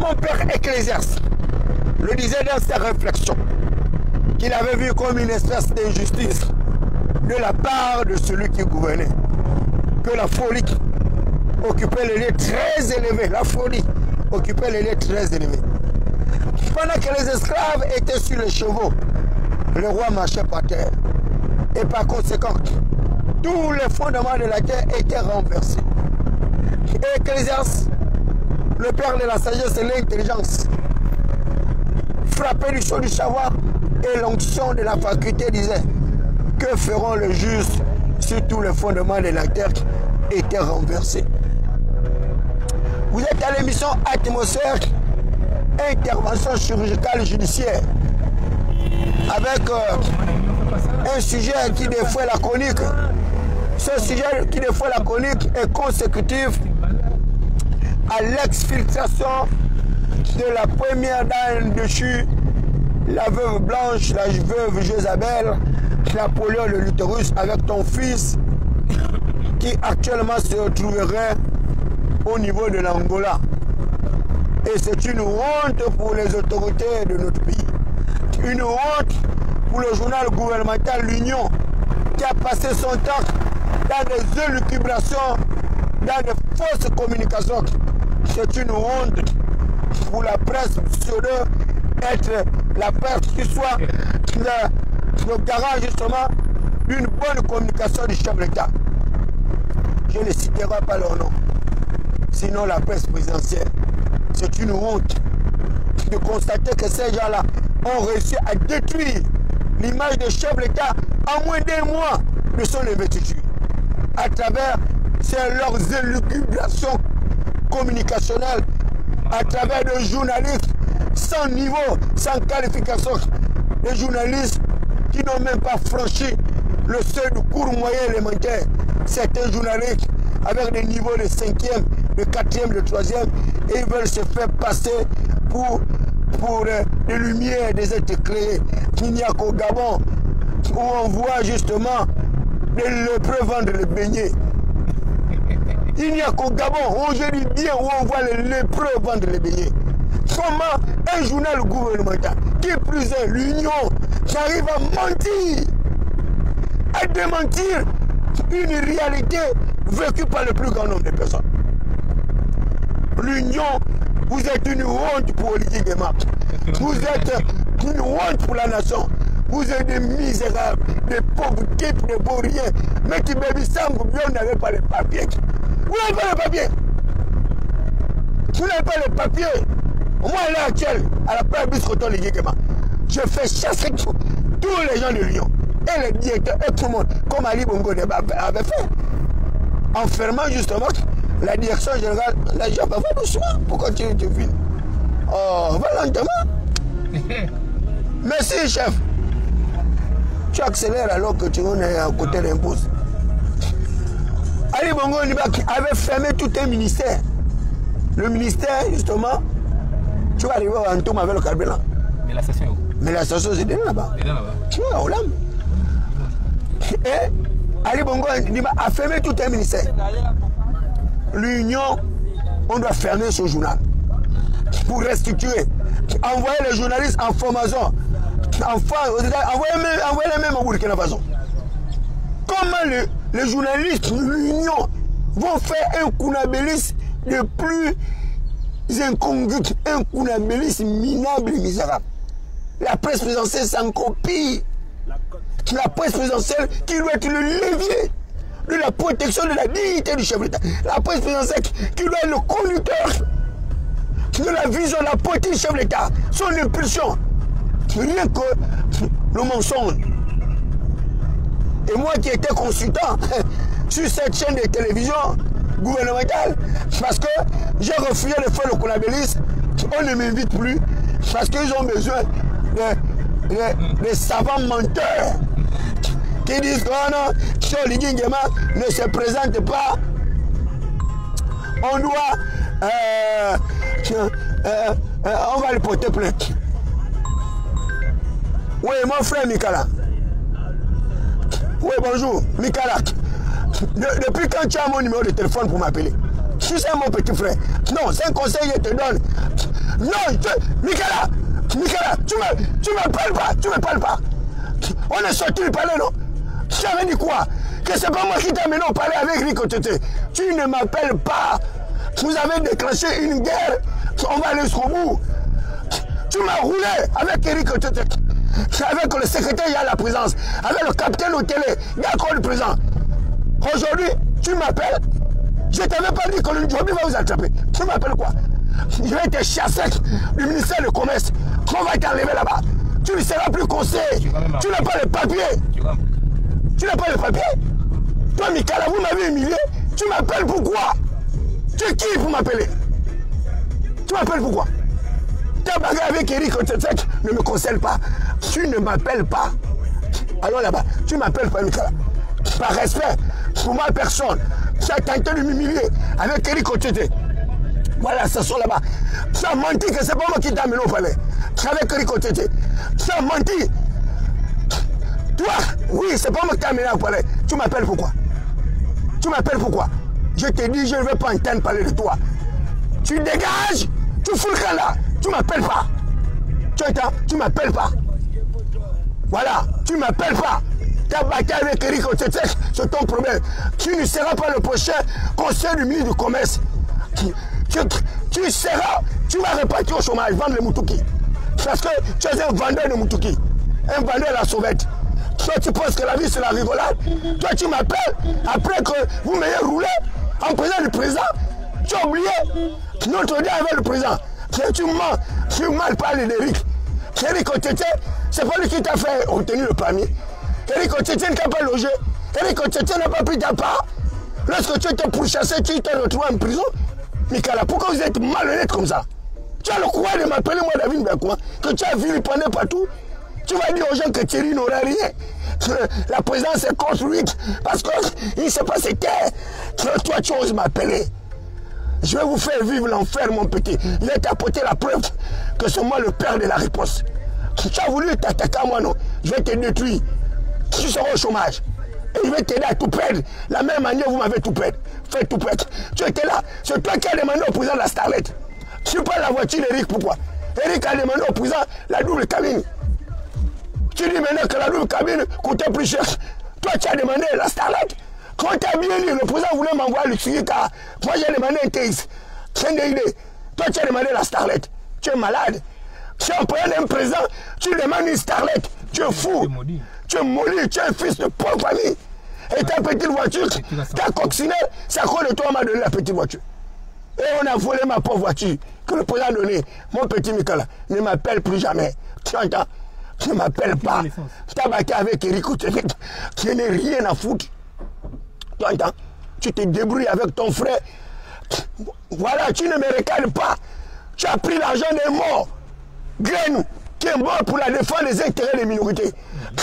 Mon père Ecclésiaste le disait dans ses réflexions qu'il avait vu comme une espèce d'injustice de la part de celui qui gouvernait. Que la folie occupait les lieux très élevés. La folie occupait les lieux très élevés. Pendant que les esclaves étaient sur les chevaux, le roi marchait par terre. Et par conséquent, tous les fondements de la terre étaient renversés. Et Ecclésiaste, le père de la sagesse et l'intelligence, frappé du sceau du savoir et l'onction de la faculté, disait: que feront les justes si tous les fondements de la terre étaient renversés? Vous êtes à l'émission Atmosphère, intervention chirurgicale judiciaire, avec un sujet qui défouait la chronique. Ce sujet qui défouait la chronique est consécutif à l'exfiltration de la première dame déchue, la veuve Blanche, la veuve Jézabel, Napoléon de l'utérus, avec ton fils qui actuellement se trouverait au niveau de l'Angola. Et c'est une honte pour les autorités de notre pays. Une honte pour le journal gouvernemental L'Union, qui a passé son temps dans des élucubrations, dans des fausses communications. C'est une honte pour la presse pseudo être la presse qui soit le garant justement d'une bonne communication du chef de l'État. Je ne citerai pas leur nom. Sinon la presse présidentielle. C'est une honte de constater que ces gens-là ont réussi à détruire l'image du chef de l'État en moins d'un mois de son investiture. À travers leurs élucubrations communicationnelles, à travers des journalistes sans niveau, sans qualification, des journalistes qui n'ont même pas franchi le seuil du cours moyen élémentaire. Certains journalistes avec des niveaux de 5e, de 4e, de 3e, et ils veulent se faire passer pour des lumières, des êtres éclairés. Il n'y a qu'au Gabon où on voit justement des lépreux vendre les beignets. Il n'y a qu'au Gabon, où je dis bien, où on voit les lépreux vendre les beignets. Comment un journal gouvernemental, qui plus est l'Union, qui arrive à mentir, à démentir une réalité vécue par le plus grand nombre de personnes. L'Union, vous êtes une honte pour Olivier Guémard. Vous êtes une honte pour la nation. Vous êtes des misérables, des pauvres types, des beaux rien. Mais qui Baby-Sango, vous n'avez pas les papiers. Vous n'avez pas les papiers. Vous n'avez pas les papiers. Moi, à l'heure actuelle, à la première bus retour Olivier Guémard, je fais chasser tous les gens de l'Union. Et les directeurs, et tout le monde, comme Ali Bongo avait fait. En fermant justement la direction générale, la gens va doucement. Pourquoi tu filmes? Oh, va lentement. Merci, chef. Tu accélères alors que tu es à côté d'un poste. Ali Bongo avait fermé tout un ministère. Le ministère, justement, tu vas arriver à Antoum avec le carburant. Mais la station est où? Mais la station, c'est là-bas. Tu vois, au Lam. Et Ali Bongo a fermé tout un ministère. L'Union, on doit fermer ce journal pour restituer. Envoyer les journalistes en formation. Envoyer les mêmes au Burkina Faso. Comment les journalistes de l'Union vont faire un Kounabélis de plus incongru, un Kounabélis minable et misérable? La presse présidentielle s'en copie. La presse présidentielle qui doit être le levier de la protection de la dignité du chef d'État. La presse présidentielle qui doit être le conducteur de la vision, de la politique du chef d'État. Son impulsion. Rien que le mensonge. Et moi qui étais consultant sur cette chaîne de télévision gouvernementale, parce que j'ai refusé de faire le Kounabélis, on ne m'invite plus, parce qu'ils ont besoin de savants menteurs qui disent que non, si Olivier Guémard ne se présente pas, on doit on va le porter plainte. Oui, mon frère Mikala. Oui, bonjour, Mikala. Depuis quand tu as mon numéro de téléphone pour m'appeler? Si c'est mon petit frère. Non, c'est un conseil que je te donne. Non, Nicolas, tu m'appelles pas, tu me parles pas. On est sorti du palais, non? Tu avais dit quoi? Que c'est pas moi qui t'ai amené au palais avec Rico Tete. Tu ne m'appelles pas. Vous avez déclenché une guerre. On va aller jusqu'au bout. Tu m'as roulé avec Rico Tete. Avec le secrétaire à la présence. Avec le capitaine au télé. D'accord, le président. Aujourd'hui, tu m'appelles. Je ne t'avais pas dit que le job va vous attraper. Tu m'appelles quoi? Je vais te chasser du ministère du Commerce. On va t'enlever là-bas. Tu ne seras plus conseiller. Tu n'as pas le papier. Tu n'as pas le papier. Toi, Mikala, vous m'avez humilié. Tu m'appelles pourquoi? Tu es qui pour m'appeler? Tu m'appelles pourquoi? Ta bagarre avec Eric Otetek ne me concerne pas. Tu ne m'appelles pas. Allons là-bas. Tu ne m'appelles pas, Mikala. Par respect pour ma personne. Tu as tenté de m'humilier avec Eric Otetek. Voilà, ça sont là-bas. Tu as menti que c'est pas moi qui t'ai amené au palais. Avec Eric Otetek. Tu as menti. Toi, oui, c'est pas moi qui t'ai amené au palais. Tu m'appelles pourquoi? Tu m'appelles pourquoi? Je te dis, je ne veux pas entendre parler de toi. Tu dégages, tu fous le camp là. Tu m'appelles pas. Tu entends? Tu m'appelles pas. Voilà, tu m'appelles pas. Ta bataille avec Eric Otetek, c'est ton problème. Tu ne seras pas le prochain conseiller du ministre du Commerce. Tu seras, tu vas repartir au chômage, vendre les Moutouki. Parce que tu es un vendeur de Moutouki. Un vendeur de la sauvette. Toi, tu penses que la vie, c'est la rigolade. Toi, tu m'appelles après que vous m'ayez roulé en présence du président. Tu as oublié notre lien avec le président. Tu mens. Tu mal parles d'Eric. Eric Otetek, c'est pas lui qui t'a fait obtenir le permis. Eric Otetek n'a pas logé. Eric Otetek n'a pas pris ta part. Lorsque tu étais pourchassé, tu t'es retrouvé en prison. Mikala, pourquoi vous êtes malhonnête comme ça? Tu as le courage de m'appeler moi David Bekouan, que tu as vilipendé partout. Tu vas dire aux gens que Thierry n'aura rien. La présidence est construite parce qu'il ne sait pas ce qu'est. Toi, tu oses m'appeler. Je vais vous faire vivre l'enfer, mon petit. Je vais t'apporter la preuve que c'est moi le père de la réponse. Tu as voulu t'attaquer à moi, non? Je vais te détruire. Tu seras au chômage. Et je vais t'aider à tout perdre. La même manière, vous m'avez tout perdu. Fait tout perdre. Tu étais là. C'est toi qui as demandé au président de la Starlet. Tu parles la voiture d'Eric, pourquoi? Eric a demandé au président la double cabine. Tu dis maintenant que la double cabine coûtait plus cher. Toi, tu as demandé la Starlet. Quand tu as bien lu, le président voulait m'envoyer le car moi, j'ai demandé un TX. C'est une idée. Toi, tu as demandé la Starlet. Tu es malade. Tu es en prenant un président, tu demandes une Starlet. Tu es fou. Tu es maudit. Tu es un fils de pauvre famille. Et ta petite voiture, ta coccinelle, c'est à cause de toi, on m'a donné la petite voiture. Et on a volé ma pauvre voiture que le président a donnée. Mon petit Mikala, ne m'appelle plus jamais. Tu entends? Tu ne m'appelles pas. Tu as battu avec Eric Otetek. Tu n'as rien à foutre. Tu entends? Tu te débrouilles avec ton frère. Voilà, tu ne me regardes pas. Tu as pris l'argent des morts. Green, qui est mort pour la défense des intérêts des minorités.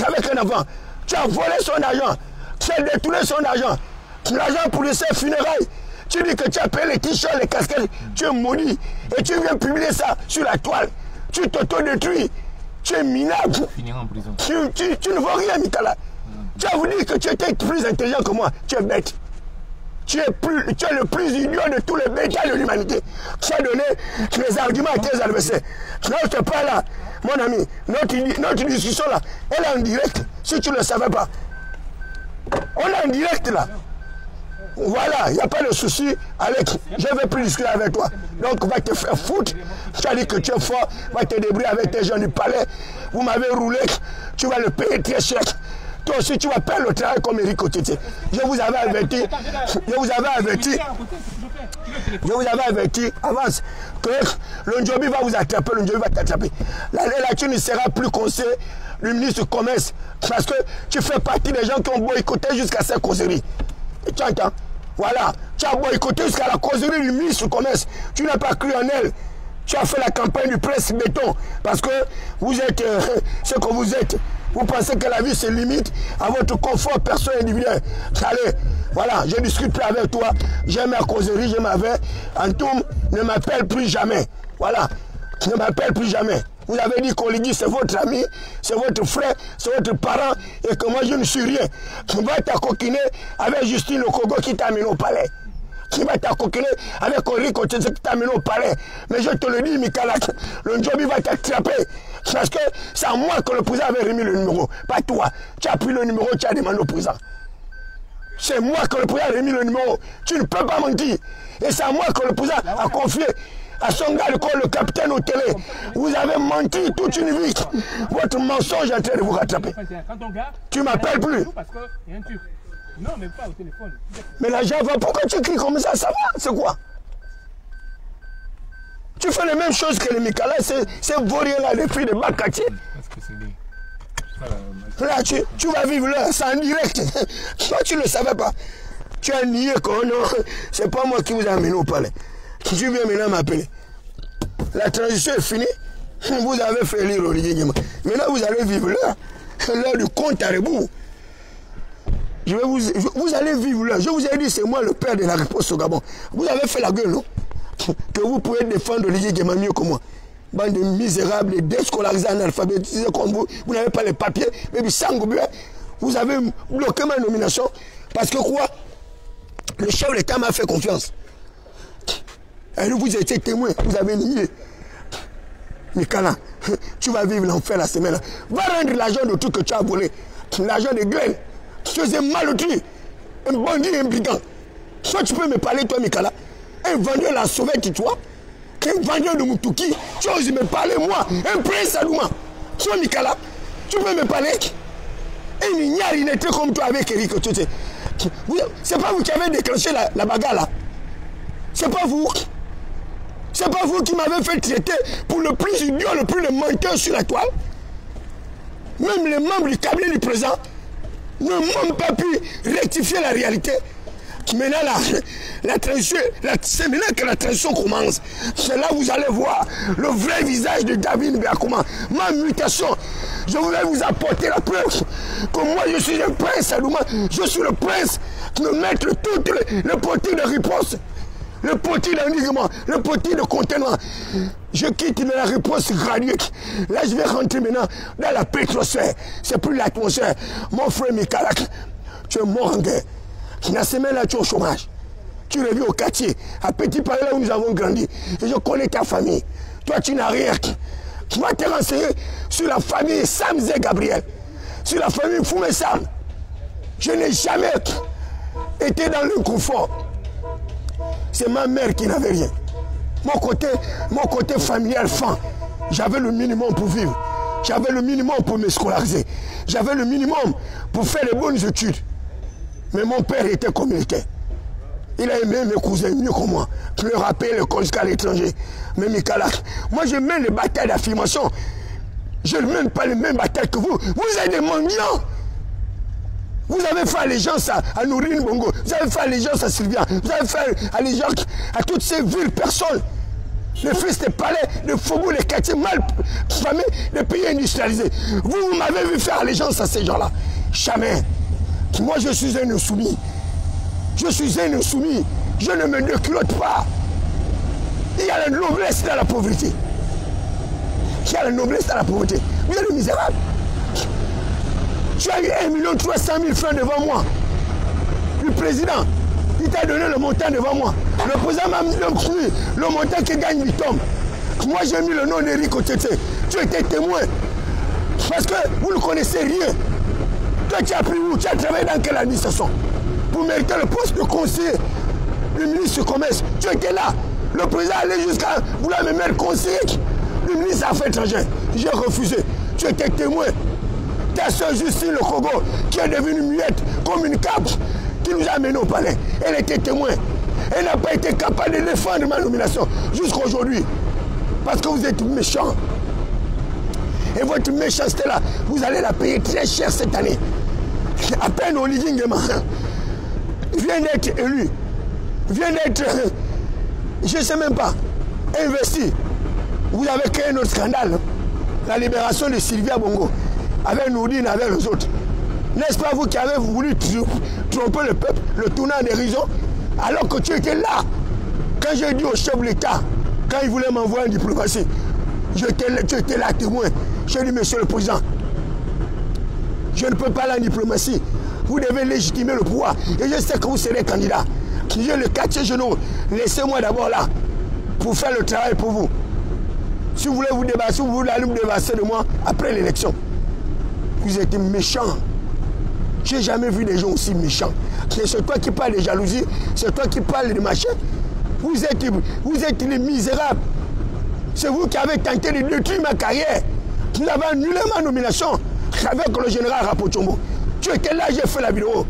Avec un enfant. Tu as volé son argent. Tu as détourné son argent. L'argent pour les funérailles. Tu dis que tu as payé les t-shirts, les casquettes. Tu es maudit. Et tu viens publier ça sur la toile. Tu t'auto-détruis. Tu es minable. Tu ne vois rien, Mikala. Tu as voulu que tu étais plus intelligent que moi. Tu es bête. Tu es le plus idiot de tous les bétails de l'humanité. Tu as donné les arguments à tes adversaires. Non, je te parle là, mon ami. Notre discussion là, elle est en direct. Si tu ne le savais pas. On est en direct là. Voilà, il n'y a pas de souci avec. Je ne vais plus discuter avec toi. Donc, va te faire foutre. Tu as dit que tu es fort. Va te débrouiller avec tes gens du palais. Vous m'avez roulé. Tu vas le payer très cher. Toi aussi, tu vas perdre le travail comme Eric Otetek. Je vous avais averti. Je vous avais averti. Avance. Que le Ndjobi va vous attraper. Le Ndjobi va t'attraper. Là, tu ne seras plus conseiller du ministre du Commerce. Parce que tu fais partie des gens qui ont boycotté jusqu'à cette causerie. Et tu entends? Voilà. Tu as boycotté jusqu'à la causerie du ministre du Commerce. Tu n'as pas cru en elle. Tu as fait la campagne du presse béton. Parce que vous êtes ce que vous êtes. Vous pensez que la vie se limite à votre confort personnel individuel. Allez, voilà, je ne discute plus avec toi. J'ai ma causerie, je m'avais. Antoum, ne m'appelle plus jamais. Voilà, ne m'appelle plus jamais. Vous avez dit qu'Oligui, c'est votre ami, c'est votre frère, c'est votre parent, et que moi, je ne suis rien. Tu vas t'acoquiner avec Justine Okogo qui t'a amené au palais. qui va t'accoquiner avec Henri Koté qui t'a amené au palais. Mais je te le dis, Mikala, le Njobi va t'attraper. Parce que c'est à moi que le président avait remis le numéro. Pas toi. Tu as pris le numéro, tu as demandé au président. C'est moi que le président a remis le numéro. Tu ne peux pas mentir. Et c'est à moi que le président a confié à son gars le capitaine au télé. Vous avez menti toute une vie. Votre mensonge est en train de vous rattraper. Tu m'appelles plus. Non, mais pas au téléphone. Mais la Java, pourquoi tu cries comme ça? Ça va? C'est quoi? Tu fais les mêmes choses que les Mikala, ces vauriens-là, les filles de Bakati. Là, tu vas vivre là, c'est en direct. Toi, tu ne le savais pas. Tu as nié que non, c'est pas moi qui vous ai amené au palais. Tu viens maintenant m'appeler. La transition est finie. Vous avez fait lire Olivier Nguema. Maintenant, vous allez vivre là. L'heure du compte à rebours. Vous allez vivre là. Je vous ai dit, c'est moi le père de la réponse au Gabon. Vous avez fait la gueule, non? Que vous pouvez défendre Olivier Nguema mieux que moi. Bande de misérables, de déscolarisés, analphabétisés comme vous. Vous n'avez pas les papiers. Mais vous avez bloqué ma nomination. Parce que quoi? Le chef de l'État m'a fait confiance. Et vous étiez témoin. Vous avez nié. Mikala, tu vas vivre l'enfer la semaine. Va rendre l'argent de tout que tu as volé. L'argent de Glenn. Tu es un malotru, un bandit, un brigand. Soit tu peux me parler, toi, Mikala, un vendeur de la sauvette, toi, un vendeur de Mutuki, tu oses me parler, moi, un prince Adouma. Toi, Mikala, tu peux me parler. Un ignare, il était comme toi avec Eric. C'est pas vous qui avez déclenché la bagarre, là. C'est pas vous. C'est pas vous qui m'avez fait traiter pour le plus idiot, le plus de menteur sur la toile. Même les membres du cabinet du président ne m'ont pas pu rectifier la réalité. Maintenant, la transition, c'est maintenant que la transition commence. C'est là que vous allez voir le vrai visage de David Biakoma. Ma mutation, je voulais vous apporter la preuve que moi je suis un prince Adouma. Je suis le prince qui me mettre toutes les politiques de riposte, le politique d'eniglement, le politique de contentement. Je quitte la réponse graduée. Là, je vais rentrer maintenant dans la pétrosphère. C'est plus l'atmosphère. Mon frère Mikalak, tu es mort en guerre. La semaine là, tu es au chômage. Tu reviens au quartier, à Petit Palais là où nous avons grandi. Et je connais ta famille. Toi, tu n'as rien. Tu vas te renseigner sur la famille Sam Zé Gabriel. Sur la famille Foumé Sam. Je n'ai jamais été dans le confort. C'est ma mère qui n'avait rien. Mon côté familial fin. J'avais le minimum pour vivre. J'avais le minimum pour me scolariser. J'avais le minimum pour faire les bonnes études. Mais mon père était communautaire. Il a aimé mes cousins mieux que moi. Je le rappelle le conjugal à l'étranger. Mais Mikala, moi je mène les batailles d'affirmation. Je ne mène pas les mêmes batailles que vous. Vous êtes des mendiants. Vous avez fait allégeance à Nourine Bongo. Vous avez fait allégeance à Sylvia. Vous avez fait allégeance à toutes ces villes personnes. Les fils des palais, des faubourgs, des quartiers mal famés, des pays industrialisés. Vous m'avez vu faire allégeance à ces gens-là. Jamais. Moi, je suis un insoumis. Je suis un insoumis. Je ne me déculotte pas. Il y a la noblesse dans la pauvreté. Il y a la noblesse dans la pauvreté. Vous êtes misérable. Tu as eu 1 300 000 francs devant moi. Le président, il t'a donné le montant devant moi. Le président m'a mis le montant qui gagne 8 hommes. Moi, j'ai mis le nom d'Eric Kotété. Tu étais témoin. Parce que vous ne connaissez rien. Toi, tu as pris où? Tu as travaillé dans quelle administration? Pour mériter le poste de conseiller du ministre du Commerce. Tu étais là. Le président allait jusqu'à vouloir me mettre conseiller du ministre des Affaires étrangères. J'ai refusé. Tu étais témoin. Ta soeur Justine Le Congo, qui est devenue muette, communicable, qui nous a amenés au palais. Elle était témoin. Elle n'a pas été capable de défendre ma nomination jusqu'à aujourd'hui. Parce que vous êtes méchants. Et votre méchanceté là, vous allez la payer très cher cette année. À peine Olivier Nguema vient d'être élu, vient d'être, je ne sais même pas, investi. Vous avez créé un autre scandale. La libération de Sylvia Bongo. Avec Nourdine, avec les autres. N'est-ce pas vous qui avez voulu tromper le peuple, le tourner en dérision, alors que tu étais là. Quand j'ai dit au chef de l'État, quand il voulait m'envoyer en diplomatie, tu étais là témoin. J'ai dit, monsieur le président, je ne peux pas aller en diplomatie. Vous devez légitimer le pouvoir. Et je sais que vous serez candidat. J'ai le quartier généraux. Laissez-moi d'abord là pour faire le travail pour vous. Si vous voulez vous débarrasser, vous voulez aller vous débarrasser de moi après l'élection. Vous êtes méchants. Je n'ai jamais vu des gens aussi méchants. C'est toi qui parles de jalousie, c'est toi qui parles de machin. Vous êtes des misérables. C'est vous qui avez tenté de détruire ma carrière. Vous avez annulé ma nomination avec le général Rapochombo. Tu étais là, j'ai fait la vidéo.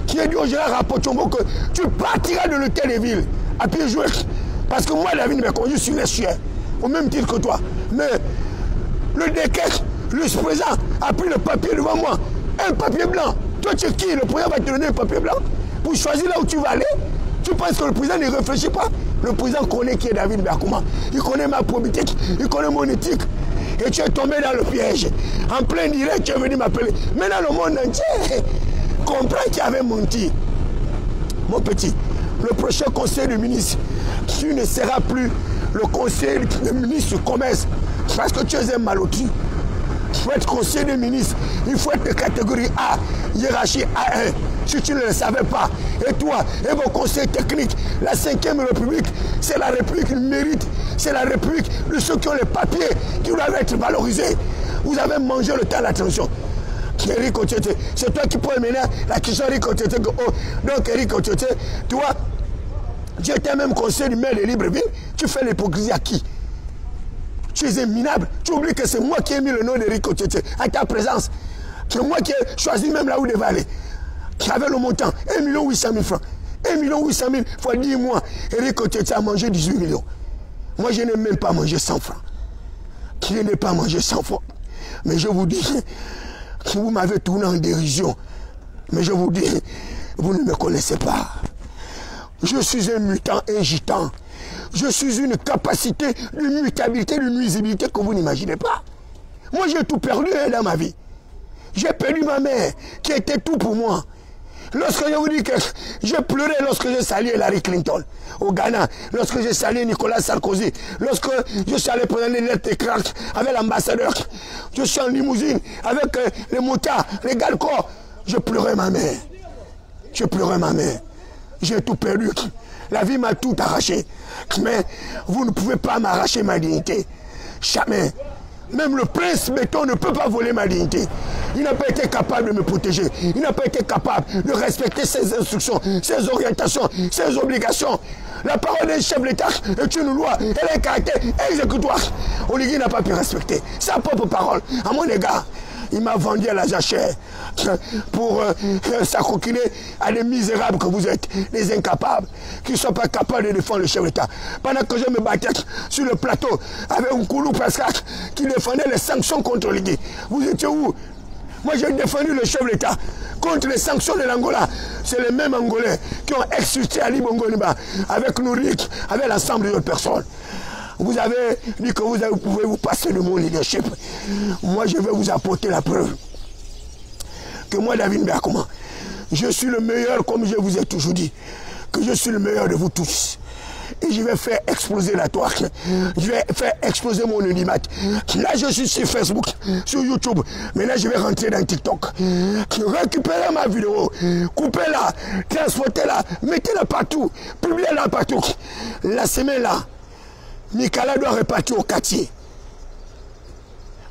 Qui a dit au général Rapochombo que tu partiras de l'hôtel des villes à pied jouer. Parce que moi, David Mbeko, je suis l'essuie, au même titre que toi. Mais le décret, le président a pris le papier devant moi. Un papier blanc. Toi, tu es qui? Le président va te donner un papier blanc pour choisir là où tu vas aller. Tu penses que le président ne réfléchit pas? Le président connaît qui est David Mbakuma. Il connaît ma probité, il connaît mon éthique. Et tu es tombé dans le piège. En plein direct, tu es venu m'appeler. Maintenant, le monde entier comprend qu'il avait menti. Mon petit, le prochain conseil de ministre, tu ne seras plus le conseil de ministre du commerce. Parce que tu es un malotru. Il faut être conseiller de ministre. Il faut être de catégorie A, hiérarchie A1. Si tu ne le savais pas. Et toi, et vos conseils techniques, la 5e République, c'est la République du mérite. C'est la République de ceux qui ont les papiers, qui doivent être valorisés. Vous avez mangé le temps de l'attention. Eric Otiete, c'est toi qui peux mener la question Eric Otiete. Donc Eric Otiete, toi, tu étais même conseiller du maire de Libreville. Tu fais l'hypocrisie à qui? Tu es minable. Tu oublies que c'est moi qui ai mis le nom d'Eric Otiete à ta présence. C'est moi qui ai choisi même là où il devait aller. Qui avait le montant 1 800 000 francs. 1 800 000 fois 10 mois. Eric Otiete a mangé 18 millions. Moi, je n'ai même pas mangé 100 francs. Je n'ai pas mangé 100 francs. Mais je vous dis que vous m'avez tourné en dérision. Mais je vous dis, vous ne me connaissez pas. Je suis un mutant, un gitan. Je suis une capacité de mutabilité, de nuisibilité que vous n'imaginez pas. Moi, j'ai tout perdu dans ma vie. J'ai perdu ma mère, qui était tout pour moi. Lorsque je vous dis que j'ai pleuré lorsque j'ai salué Hillary Clinton au Ghana, lorsque j'ai salué Nicolas Sarkozy, lorsque je suis allé prendre les lettres écrasées avec l'ambassadeur, je suis en limousine avec les motards, les galcors, je pleurais ma mère. Je pleurais ma mère. J'ai tout perdu. La vie m'a tout arraché. Mais vous ne pouvez pas m'arracher ma dignité. Jamais. Même le prince béton ne peut pas voler ma dignité. Il n'a pas été capable de me protéger. Il n'a pas été capable de respecter ses instructions, ses orientations, ses obligations. La parole d'un chef d'État est une loi. Elle a un caractère exécutoire. Oligui n'a pas pu respecter sa propre parole à mon égard. Il m'a vendu à la jachère pour s'accroquiner à des misérables que vous êtes, des incapables, qui ne sont pas capables de défendre le chef d'État. Pendant que je me battais sur le plateau avec un Koulou Pascal qui défendait les sanctions contre l'Oligui. Vous étiez où? Moi, j'ai défendu le chef d'État contre les sanctions de l'Angola. C'est les mêmes Angolais qui ont exécuté Ali Bongo Ondimba avec Nourik, avec l'ensemble des autres personnes. Vous avez dit que vous pouvez vous passer de mon leadership. Moi, je vais vous apporter la preuve que moi, David Mbakuma, je suis le meilleur, comme je vous ai toujours dit, que je suis le meilleur de vous tous. Et je vais faire exploser la toile. Je vais faire exploser mon audimat. Là, je suis sur Facebook, sur YouTube. Maintenant, je vais rentrer dans TikTok. Récupérez ma vidéo. Coupez-la. Transportez-la. Mettez-la partout. Publiez-la partout. La semaine là, Nicolas doit repartir au quartier.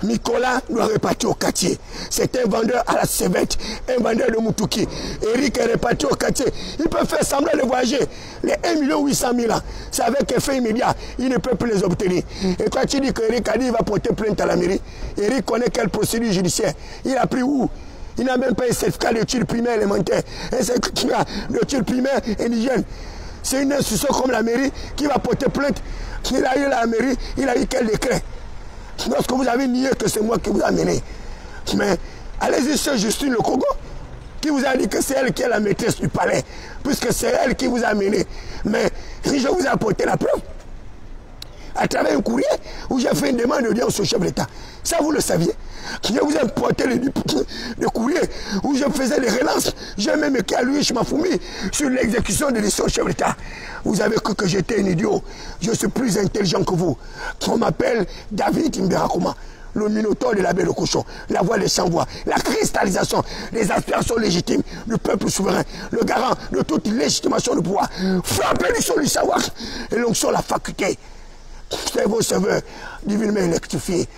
Nicolas doit repartir au quartier. C'est un vendeur à la Cévette, un vendeur de Moutouki. Eric est reparti au quartier. Il peut faire semblant de voyager. Les 1 800 000 ans, c'est avec effet immédiat. Il ne peut plus les obtenir. Et quand tu dis qu'Eric a dit qu'il va porter plainte à la mairie, Eric connaît quelle procédure judiciaire. Il a pris où? Il n'a même pas un certificat d'études primaires élémentaires. Un certificat d'études primaires indigènes. C'est une institution comme la mairie qui va porter plainte. Il a eu la mairie, il a eu quel décret? Lorsque vous avez nié que c'est moi qui vous ai amené. Mais allez-y sur Justine Le Congo, qui vous a dit que c'est elle qui est la maîtresse du palais, puisque c'est elle qui vous a amené. Mais je vous ai apporté la preuve. À travers un courrier où j'ai fait une demande d'audience au chef d'État. Ça, vous le saviez. Je vous ai apporté le courrier où je faisais des relances. J'ai même écrit à lui, je m'en fous sur l'exécution de l'élection au chef d'État. Vous avez cru que j'étais un idiot. Je suis plus intelligent que vous. On m'appelle David Mbakuma. le minotaure de la baie de cochon, la voix des sans-voix, la cristallisation des aspirations légitimes du peuple souverain, le garant de toute légitimation du pouvoir, frappé du sol du savoir et l'onction la faculté. C'est vos serveurs divinement électrifiés.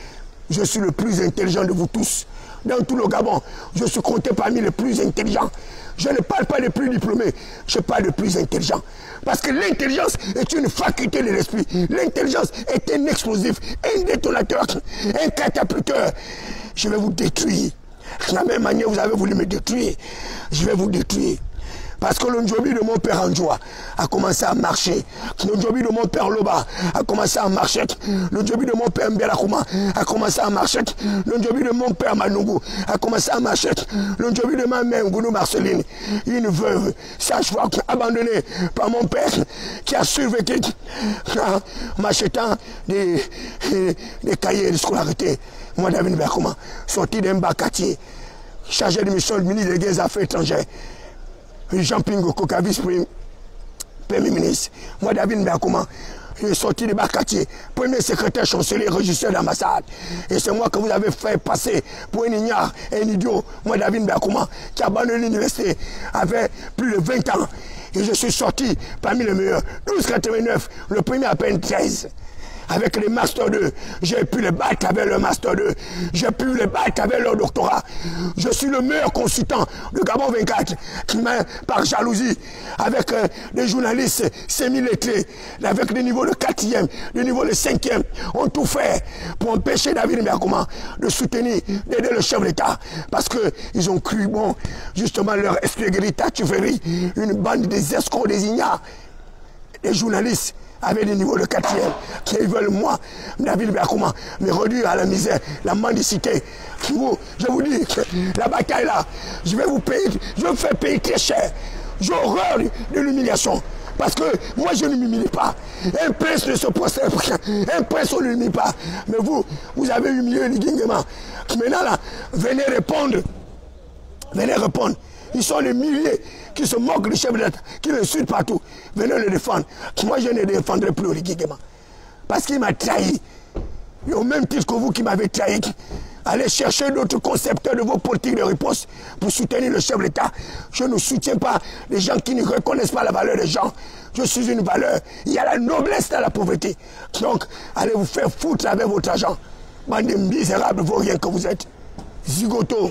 Je suis le plus intelligent de vous tous. Dans tout le Gabon, je suis compté parmi les plus intelligents. Je ne parle pas des plus diplômés, je parle des plus intelligents. Parce que l'intelligence est une faculté de l'esprit. L'intelligence est un explosif, un détonateur, un catapulteur. Je vais vous détruire. De la même manière, vous avez voulu me détruire. Je vais vous détruire. Parce que le Njobi de mon père Anjoua a commencé à marcher. Le Njobi de mon père Loba a commencé à marcher. Le Njobi de mon père Mbelakouma a commencé à marcher. Le Njobi de mon père Manungu a commencé à marcher. Le Njobi de ma mère Ngounou Marceline, une veuve, sage-femme abandonnée par mon père qui a survécu en m'achetant des cahiers de scolarité. Moi, David Mbelakouma, sorti d'un bas-quartier, chargé de mission du ministre des Affaires étrangères. Jean-Pingo Kokavis, Premier ministre. Moi, David Mbakouman, je suis sorti de Bakatier, premier secrétaire chancelier, régisseur d'ambassade. Et c'est moi que vous avez fait passer pour un ignare, un idiot. Moi, David Mbakouman, qui a abandonné l'université, avait plus de 20 ans. Et je suis sorti parmi les meilleurs. 12,89, le premier à peine 13. Avec les Master 2, j'ai pu les battre avec le Master 2. J'ai pu les battre avec leur doctorat. Je suis le meilleur consultant de Gabon 24, mais par jalousie, avec des journalistes semi-lettrés, avec des niveaux de 4e, des niveaux de 5e, ont tout fait pour empêcher David Mbakouman de soutenir, d'aider le chef d'État. Parce qu'ils ont cru, bon, justement, leur escroquerie, tatuerie, une bande des escrocs, des ignares, des journalistes, avec des niveaux de 4e, qui veulent moi, David Mbakouman, me réduire à la misère, la mendicité. Je vous dis que la bataille là, je vais vous payer, je vais vous faire payer très cher. J'ai horreur de l'humiliation. Parce que moi je ne m'humilie pas. Un prince ne se prosterne pas. Un prince on ne l'humilie pas. Mais vous avez humilié les Guinguema. Maintenant là, venez répondre. Venez répondre. Ils sont des milliers qui se moquent du chef de l'État, qui l'insultent partout. Venez le défendre. Moi, je ne le défendrai plus, Olivier Guéma. Parce qu'il m'a trahi. Et au même titre que vous qui m'avez trahi, allez chercher d'autres concepteurs de vos politiques de riposte pour soutenir le chef de l'État. Je ne soutiens pas les gens qui ne reconnaissent pas la valeur des gens. Je suis une valeur. Il y a la noblesse dans la pauvreté. Donc, allez vous faire foutre avec votre argent. Bande de misérables, vauriens que vous êtes. Zigoto.